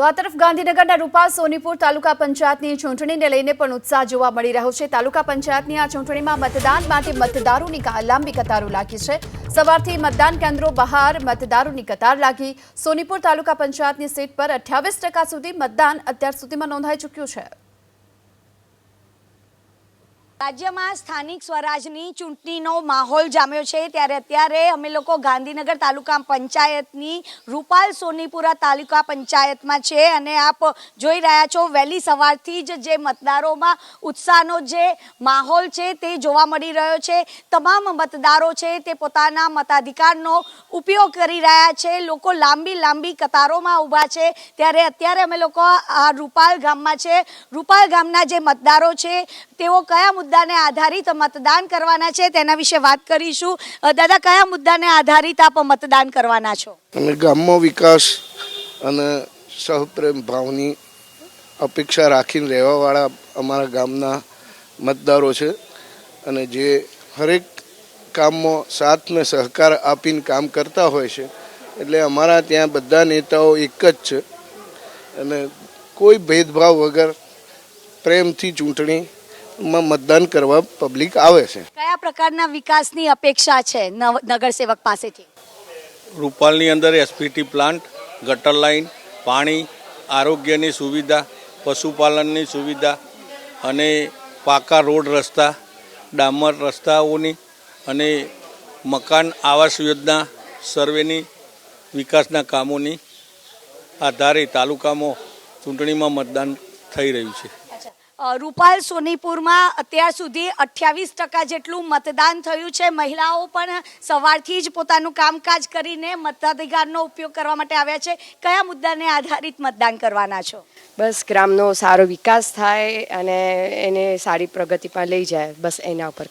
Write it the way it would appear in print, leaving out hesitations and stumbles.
તો આ તરફ ગાંધીનગરના રૂપાલ સોનીપુર તાલુકા પંચાયતની ચૂંટણીને લઈને પણ ઉત્સાહ જોવા મળી રહ્યો છે। તાલુકા પંચાયતની આ ચૂંટણીમાં મતદાન માટે મતદારોની લાંબી કતારો લાગી છે। સવારથી મતદાન કેન્દ્રો બહાર મતદારોની કતાર લાગી। સોનીપુર તાલુકા પંચાયતની સીટ પર 28% સુધી મતદાન અત્યાર સુધીમાં નોંધાઈ ચૂક્યું છે। રાજ્યમાં સ્થાનિક સ્વરાજની ચૂંટણીનો માહોલ જામ્યો છે ત્યારે અત્યારે અમે લોકો ગાંધીનગર તાલુકા પંચાયતની રૂપાલ સોનીપુરા તાલુકા પંચાયતમાં છે અને આપ જોઈ રહ્યા છો વહેલી સવારથી જ જે મતદારોમાં ઉત્સાહનો જે માહોલ છે તે જોવા મળી રહ્યો છે। તમામ મતદારો છે તે પોતાના મતાધિકારનો ઉપયોગ કરી રહ્યા છે। લોકો લાંબી કતારોમાં ઊભા છે ત્યારે અત્યારે અમે લોકો આ રૂપાલ ગામમાં છે। રૂપાલ ગામના જે મતદારો છે તેઓ કયા મુદ્દાને આધારિત મતદાન કરવાના છે તેના વિશે વાત કરીશું। દાદા, કયા મુદ્દાને આધારિત આપ મતદાન કરવાના છો? અમે ગામમાં વિકાસ અને સહપ્રેમ ભાવની અપેક્ષા રાખીને રહેવાવાળા અમારા ગામના મતદારો છે અને જે હરેક કામમાં સાથ ને સહકાર આપીને કામ કરતા હોય છે। એટલે અમારા ત્યાં બધા નેતાઓ એક જ છે અને કોઈ ભેદભાવ વગર પ્રેમથી ચૂંટણી મતદાન કરવા પબ્લિક આવે છે। કયા પ્રકારના વિકાસની અપેક્ષા છે નગરસેવક પાસેથી? રૂપાલની અંદર એસપીટી પ્લાન્ટ, ગટર લાઇન, પાણી, આરોગ્યની સુવિધા, પશુપાલનની સુવિધા અને પાકા રોડ રસ્તા, ડામર રસ્તાઓની અને મકાન આવાસ યોજના સર્વેની વિકાસના કામોની આધારે તાલુકામાં ચૂંટણીમાં મતદાન થઈ રહ્યું છે। રૂપાલ સોનીપુરમાં અત્યાર સુધી 28% જેટલું મતદાન થયું છે। મહિલાઓ પણ સવારથી જ પોતાનું કામકાજ કરીને મતાધિકારનો ઉપયોગ કરવા માટે આવ્યા છે। કયા મુદ્દાને આધારિત મતદાન કરવાના છો? બસ ગ્રામનો સારો વિકાસ થાય અને એને સારી પ્રગતિ પર લઈ જાય, બસ એના ઉપર